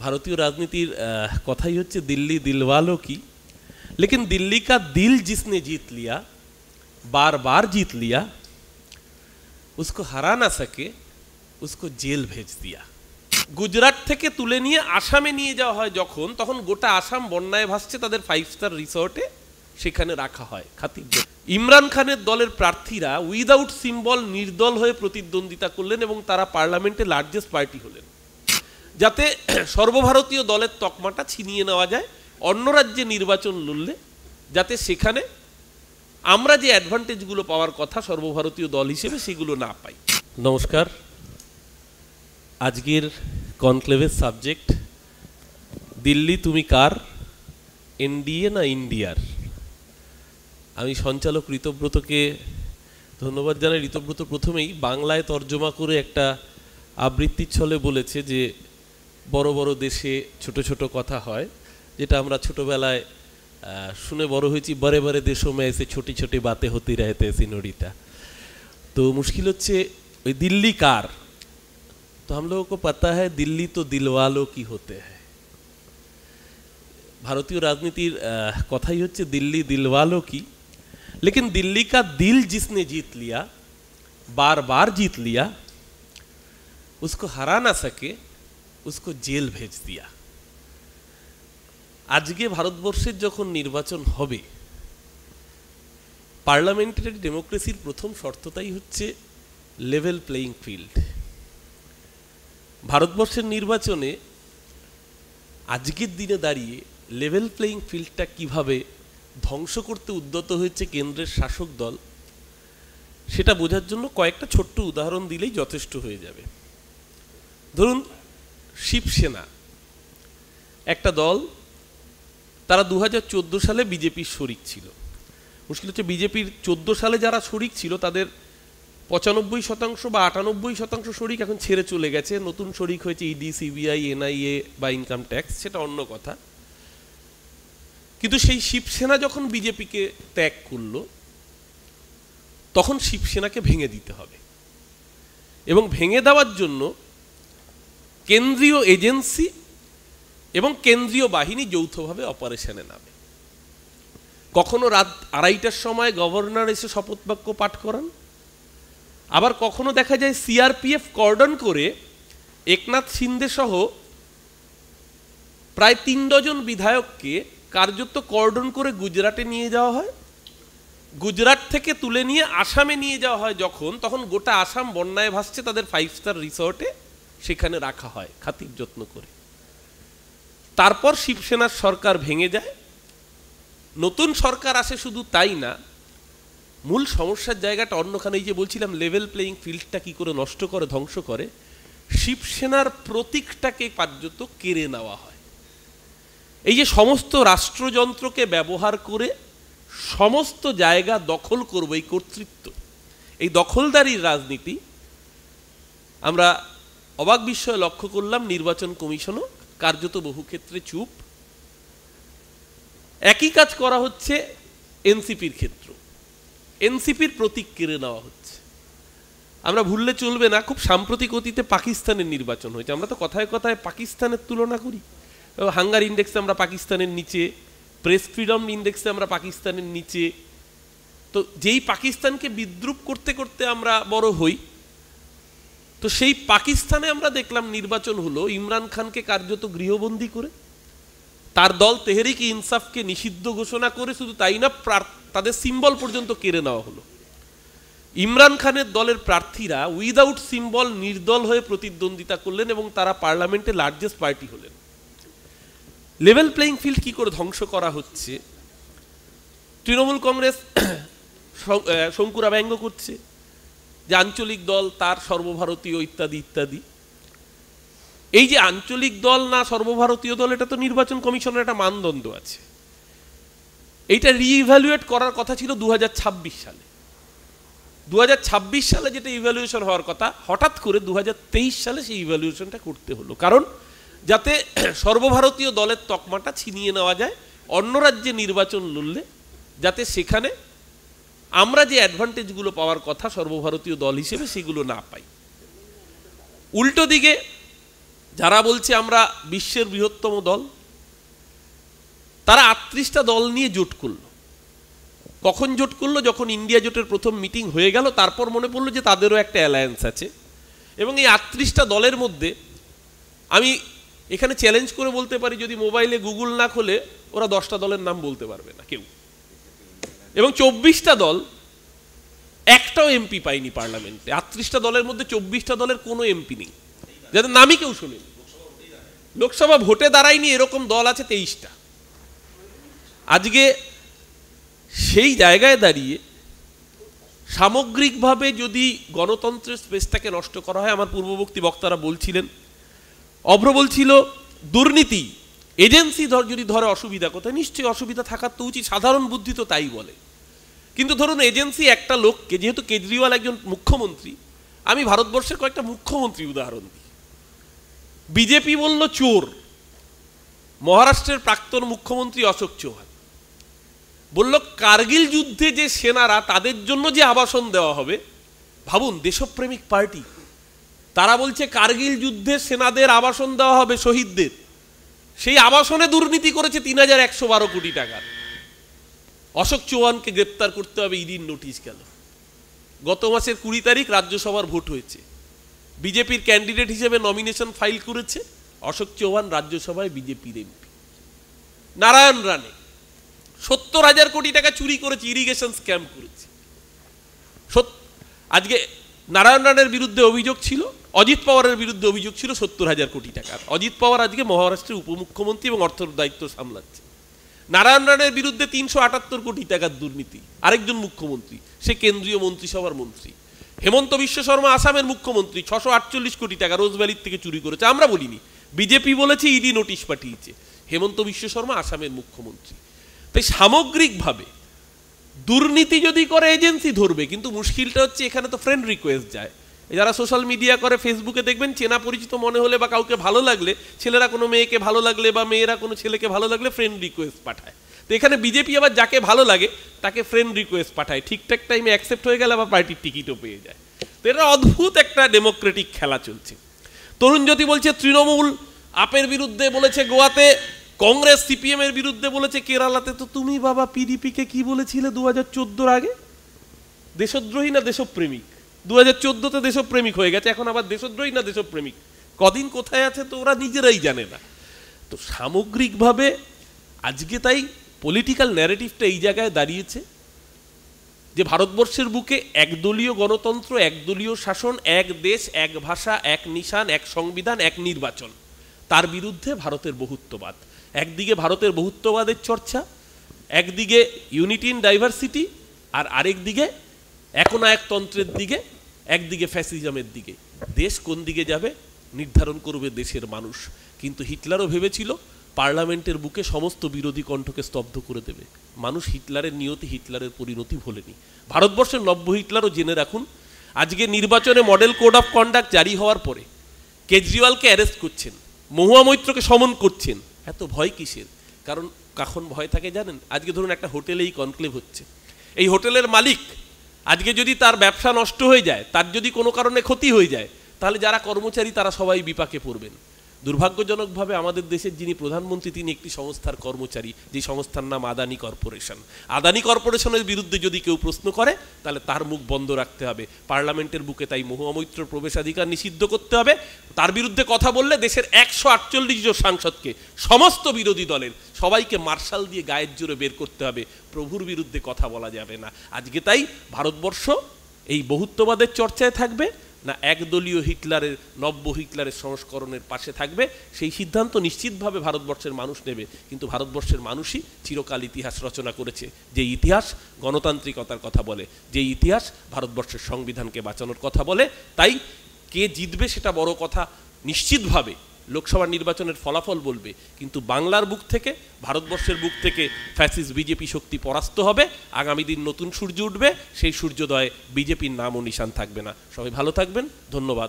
भारतीय राजनीतिर कथाई होच्छे दिल्ली दिलवालों की, लेकिन दिल्ली का दिल जिसने जीत लिया, बार बार जीत लिया, उसको हरा ना सके उसको जेल भेज दिया। गुजरात থেকে তুলে নিয়ে আসামে নিয়ে যাওয়া হয় যখন, তখন গোটা আসাম বন্যায় ভাসছে, তাদের 5 স্টার রিসর্টে সেখানে রাখা হয় খাতির। ইমরান খানের দলের প্রার্থীরা উইদাউট সিম্বল নির্দল হয়ে প্রতিদ্বন্দ্বিতা করলেন এবং তারা পার্লামেন্টে লার্জেস্ট পার্টি হলেন, যাতে সর্বভারতীয় দলের তকমাটা ছিনিয়ে নেওয়া যায় অন্য রাজ্যে নির্বাচন লড়লে, যাতে সেখানে আমরা যে অ্যাডভান্টেজগুলো পাওয়ার কথা সর্বভারতীয় দল হিসেবে সেগুলো না পাই। নমস্কার, আজকের কনক্লেভের সাবজেক্ট দিল্লি তুমি কার, এনডিএ না ইন্ডিয়ার। আমি সঞ্চালক ঋতব্রতকে ধন্যবাদ জানাই। ঋতব্রত প্রথমেই বাংলায় তর্জমা করে একটা আবৃত্তির ছলে বলেছে যে বড় বড় দেশে ছোট ছোট কথা হয়, যেটা আমরা ছোটবেলায় শুনে বড় হয়েছি। বড়ে বড়ে দেশোं में ऐसे छोटी छोटी बातें होती रहते हैं सिनोरिटा। तो मुश्किल होच्छे ওই दिल्ली कार, तो हम लोगों को पता है दिल्ली तो दिलवालों की होते हैं। भारतीय राजनीतिर कथाई होच्छे दिल्ली दिलवालों की, लेकिन दिल्ली का दिल जिसने जीत लिया, बार बार जीत लिया, उसको हरा ना सके उसको जेल भेज दिया। আজকে ভারতবর্ষের যখন নির্বাচন হবে, পার্লামেন্টারি ডেমোক্রেসির প্রথম শর্তটাই হচ্ছে লেভেল প্লেইং ফিল্ড। ভারতবর্ষের নির্বাচনে আজকের দিনে দাঁড়িয়ে লেভেল প্লেইং ফিল্ডটা কিভাবে ধ্বংস করতে উদ্যত হয়েছে কেন্দ্রের শাসক দল, সেটা বোঝার জন্য কয়েকটা ছোট্ট উদাহরণ দিলেই যথেষ্ট হয়ে যাবে। ধরুন শিবসেনা একটা দল, তারা 2014 সালে বিজেপির শরিক ছিল। মুশকিল হচ্ছে বিজেপির 14 সালে যারা শরিক ছিল তাদের 95% বা 98% শরিক এখন ছেড়ে চলে গেছে, নতুন শরিক হয়েছে ইডি, সিবিআই, এনআইএ বা ইনকাম ট্যাক্স, সেটা অন্য কথা। কিন্তু সেই শিবসেনা যখন বিজেপিকে ত্যাগ করলো, তখন শিবসেনাকে ভেঙে দিতে হবে, এবং ভেঙে দেওয়ার জন্য কেন্দ্রীয় এজেন্সি এবং কেন্দ্রীয় বাহিনী যৌথভাবে অপারেশনে নামে। কখনো রাত 2:30টার সময় গভর্নর এসে শপথ বাক্য পাঠ করান, আবার কখনো দেখা যায় সিআরপিএফ কর্ডন করে একনাথ শিন্দে সহ প্রায় 3 ডজন বিধায়ককে কার্যত কর্ডন করে গুজরাটে নিয়ে যাওয়া হয়। গুজরাট থেকে তুলে নিয়ে আসামে নিয়ে যাওয়া হয় যখন, তখন গোটা আসাম বন্যায় ভাসছে, তাদের 5 স্টার রিসর্টে সেখানে রাখা হয় খাতির যত্ন করে। তারপর শিবসেনার সরকার ভেঙে যায়, নতুন সরকার আসে। শুধু তাই না, মূল সমস্যার জায়গাটা অন্যখানে। এই যে বলছিলাম লেভেল প্লেইং ফিল্ডটা কি করে নষ্ট করে, ধ্বংস করে, শিবসেনার প্রতীকটাকে কার্যত কেড়ে নেওয়া হয়। এই যে সমস্ত রাষ্ট্রযন্ত্রকে ব্যবহার করে সমস্ত জায়গা দখল করবে, এই কর্তৃত্ব, এই দখলদারির রাজনীতি আমরা অবাক বিস্ময়ে লক্ষ্য করলাম। নির্বাচন কমিশনও কার্যত বহু ক্ষেত্রে চুপ। একই কাজ করা হচ্ছে এনসিপির ক্ষেত্র, এনসিপির প্রতীক কেড়ে নেওয়া হচ্ছে। আমরা ভুললে চলবে না, খুব সাম্প্রতিক অতীতে পাকিস্তানের নির্বাচন হয়েছে। আমরা তো কথায় কথায় পাকিস্তানের তুলনা করি, হাঙ্গার ইন্ডেক্সে আমরা পাকিস্তানের নিচে, প্রেস ফ্রিডম ইন্ডেক্সে আমরা পাকিস্তানের নিচে। তো যেই পাকিস্তানকে বিদ্রুপ করতে করতে আমরা বড় হই, তো সেই পাকিস্তানে আমরা দেখলাম নির্বাচন হলো ইমরান খানকে কার্যত গৃহবন্দী করে, তার দল তেহরিক ইনসাফকে নিষিদ্ধ ঘোষণা করে। শুধু তাই না, তাদের সিম্বল পর্যন্ত কেড়ে নেওয়া হলো। ইমরান খানের দলের প্রার্থীরা উইদাউট সিম্বল নির্দল হয়ে প্রতিদ্বন্দ্বিতা করলেন এবং তারা পার্লামেন্টে লার্জেস্ট পার্টি হলেন। লেভেল প্লেইং ফিল্ড কি করে ধ্বংস করা হচ্ছে, তৃণমূল কংগ্রেস শঙ্কুরা ব্যঙ্গ করছে যে আঞ্চলিক দল তার সর্বভারতীয় ইত্যাদি ইত্যাদি। এই যে আঞ্চলিক দল না সর্বভারতীয় দল, এটা তো নির্বাচন কমিশনের একটা মানদণ্ড আছে। এইটা রিইভ্যালুয়েট করার কথা ছিল 2026 সালে। 2026 সালে যেটা ইভ্যালুয়েশন হওয়ার কথা, হঠাৎ করে 2023 সালে সেই ইভ্যালুয়েশনটা করতে হলো, কারণ যাতে সর্বভারতীয় দলের তকমাটা ছিনিয়ে নেওয়া যায় অন্য রাজ্যে নির্বাচন লড়লে, যাতে সেখানে আমরা যে অ্যাডভান্টেজগুলো পাওয়ার কথা সর্বভারতীয় দল হিসেবে সেগুলো না পাই। উল্টো দিকে যারা বলছে আমরা বিশ্বের বৃহত্তম দল, তারা 38টা দল নিয়ে জোট করলো। কখন জোট করলো? যখন ইন্ডিয়া জোটের প্রথম মিটিং হয়ে গেল, তারপর মনে পড়লো যে তাদেরও একটা অ্যালায়েন্স আছে। এবং এই 38টা দলের মধ্যে আমি এখানে চ্যালেঞ্জ করে বলতে পারি, যদি মোবাইলে গুগল না খোলে ওরা 10টা দলের নাম বলতে পারবে না কেউ। এবং 24টা দল একটাও এমপি পায়নি পার্লামেন্টে। 38টা দলের মধ্যে 24টা দলের কোনো এমপি নেই, যাদের নামই কেউ শোনেনি। লোকসভা ভোটে দাঁড়ায়নি এরকম দল আছে 23টা। আজকে সেই জায়গায় দাঁড়িয়ে সামগ্রিকভাবে যদি গণতন্ত্রের স্পেসটাকে নষ্ট করা হয়, আমার পূর্ববর্তী বক্তারা বলছিলেন, অভ্র বলছিল দুর্নীতি এজেন্সি যদি ধরে অসুবিধা কোথায়, নিশ্চয়ই অসুবিধা থাকার তো উচিত, সাধারণ বুদ্ধি তো তাই বলে। কিন্তু ধরুন এজেন্সি একটা লোককে, যেহেতু কেজরিওয়াল একজন মুখ্যমন্ত্রী, আমি ভারতবর্ষের কয়েকটা মুখ্যমন্ত্রী উদাহরণ দিই। বিজেপি বলল চোর, মহারাষ্ট্রের প্রাক্তন মুখ্যমন্ত্রী অশোক চৌহান বলল কার্গিল যুদ্ধে যে সেনারা, তাদের জন্য যে আবাসন দেওয়া হবে, ভাবুন দেশপ্রেমিক পার্টি, তারা বলছে কার্গিল যুদ্ধে সেনাদের আবাসন দেওয়া হবে শহীদদের, সেই আবাসনে দুর্নীতি করেছে 3112 কোটি টাকার। অশোক চৌহানকে গ্রেপ্তার করতে হবে, ইডির নোটিশ গেল। গত মাসের 20 তারিখ রাজ্যসভার ভোট হয়েছে, বিজেপির ক্যান্ডিডেট হিসেবে নমিনেশন ফাইল করেছে অশোক চৌহান, রাজ্যসভায় বিজেপির এমপি। নারায়ণ রানে 70,000 কোটি টাকা চুরি করেছে, ইরিগেশন স্ক্যাম করেছে। আজকে নারায়ণ রানের বিরুদ্ধে অভিযোগ ছিল, অজিত পাওয়ারের বিরুদ্ধে অভিযোগ ছিল 70,000 কোটি টাকার। অজিত পাওয়ার আজকে মহারাষ্ট্রের উপমুখ্যমন্ত্রী এবং অর্থ দায়িত্ব সামলাচ্ছে। নারায়ণ রানের বিরুদ্ধে 378 কোটি টাকার দুর্নীতি, আরেকজন মুখ্যমন্ত্রী, সে কেন্দ্রীয় মন্ত্রিসভার মন্ত্রী। হেমন্ত বিশ্ব শর্মা আসামের মুখ্যমন্ত্রী, 648 কোটি টাকা রোজভ্যালির থেকে চুরি করেছে। আমরা বলিনি, বিজেপি বলেছে, ইডি নোটিশ পাঠিয়েছে। হেমন্ত বিশ্ব শর্মা আসামের মুখ্যমন্ত্রী। তাই সামগ্রিকভাবে দুর্নীতি যদি করে এজেন্সি ধরবে, কিন্তু মুশকিলটা হচ্ছে এখানে তো ফ্রেন্ড রিকোয়েস্ট যায়। যারা সোশ্যাল মিডিয়া করে, ফেসবুকে দেখবেন চেনা পরিচিত মনে হলে বা কাউকে ভালো লাগলে, ছেলেরা কোনো মেয়েকে ভালো লাগলে বা মেয়েরা কোনো ছেলেকে ভালো লাগলে ফ্রেন্ড রিকোয়েস্ট পাঠায়। তো এখানে বিজেপি আবার যাকে ভালো লাগে তাকে ফ্রেন্ড রিকোয়েস্ট পাঠায়, ঠিকঠাক টাইমে অ্যাকসেপ্ট হয়ে গেলে আবার পার্টির টিকিটও পেয়ে যায়। তো এটা অদ্ভুত একটা ডেমোক্রেটিক খেলা চলছে। তরুণ জ্যোতি বলছে তৃণমূল আপের বিরুদ্ধে বলেছে গোয়াতে, কংগ্রেস সিপিএম এর বিরুদ্ধে বলেছে কেরালাতে। তো তুমি বাবা পিডিপি কে কি বলেছিলে 2014 আগে? দেশদ্রোহী না দেশপ্রেমিক? 2014-তে দেশপ্রেমিক হয়ে গেছে, এখন আবার দেশদ্রোহী না দেশপ্রেমিক? কদিন কোথায় আছে তো ওরা নিজেরাই জানে না। তো সামগ্রিকভাবে আজকে তাই পলিটিক্যাল ন্যারেটিভটা এই জায়গায় দাঁড়িয়েছে যে ভারতবর্ষের বুকে একদলীয় গণতন্ত্র, একদলীয় শাসন, এক দেশ, এক ভাষা, এক নিশান, এক সংবিধান, এক নির্বাচন, তার বিরুদ্ধে ভারতের বহুত্ববাদ। একদিকে ভারতের বহুত্ববাদের চর্চা, একদিকে ইউনিটি ইন ডাইভার্সিটি, আর আরেক দিকে একনায়কতন্ত্রের দিকে, একদিকে ফ্যাসিজমের দিকে। দেশ কোন দিকে যাবে নির্ধারণ করবে দেশের মানুষ। কিন্তু হিটলারও ভেবেছিল পার্লামেন্টের বুকে সমস্ত বিরোধী কণ্ঠকে স্তব্ধ করে দেবে। মানুষ হিটলারের নিয়তি, হিটলারের পরিণতি ভোলেনি। ভারতবর্ষের নব্য হিটলারও জেনে রাখুন, আজকে নির্বাচনে মডেল কোড অফ কন্ডাক্ট জারি হওয়ার পরে কেজরিওয়ালকে অ্যারেস্ট করছেন, মহুয়া মৈত্রকে সমন করছেন। এত ভয় কিসের? কারণ কখন ভয় থাকে জানেন? আজকে ধরুন একটা হোটেলেই কনক্লেভ হচ্ছে, এই হোটেলের মালিক আজকে যদি তার ব্যবসা নষ্ট হয়ে যায়, তার যদি কোনো কারণে ক্ষতি হয়ে যায়, তাহলে যারা কর্মচারী তারা সবাই বিপাকে পড়বেন। দুর্ভাগ্যজনকভাবে আমাদের দেশের যিনি প্রধানমন্ত্রী তিনি একটি সংস্থার কর্মচারী, যে সংস্থার নাম আদানি কর্পোরেশন। আদানি কর্পোরেশনের বিরুদ্ধে যদি কেউ প্রশ্ন করে তাহলে তার মুখ বন্ধ রাখতে হবে। পার্লামেন্টের বুকে তাই মহুয়া মৈত্র প্রবেশাধিকার নিষিদ্ধ করতে হবে। তার বিরুদ্ধে কথা বললে দেশের 148 জন সাংসদকে, সমস্ত বিরোধী দলের সবাইকে মার্শাল দিয়ে গায়ের জোরে বের করতে হবে। প্রভুর বিরুদ্ধে কথা বলা যাবে না। আজকে তাই ভারতবর্ষ এই বহুত্ববাদের চর্চায় থাকবে না একদলীয় হিটলারের, নব্য হিটলারের সংস্করণের পাশে থাকবে, সেই সিদ্ধান্ত নিশ্চিতভাবে ভারতবর্ষের মানুষ নেবে। কিন্তু ভারতবর্ষের মানুষই চিরকাল ইতিহাস রচনা করেছে, যে ইতিহাস গণতান্ত্রিকতার কথা বলে, যে ইতিহাস ভারতবর্ষের সংবিধানকে বাঁচানোর কথা বলে। তাই কে জিতবে সেটা বড় কথা, নিশ্চিতভাবে লোকসভা নির্বাচনের ফলাফল বলবে। কিন্তু বাংলার বুক থেকে, ভারতবর্ষের বুক থেকে ফ্যাসিস্ট বিজেপি শক্তি পরাস্ত হবে। আগামী দিন নতুন সূর্য উঠবে, সেই সূর্যোদয়ে বিজেপির নাম ও নিশান থাকবে না। সবাই ভালো থাকবেন, ধন্যবাদ।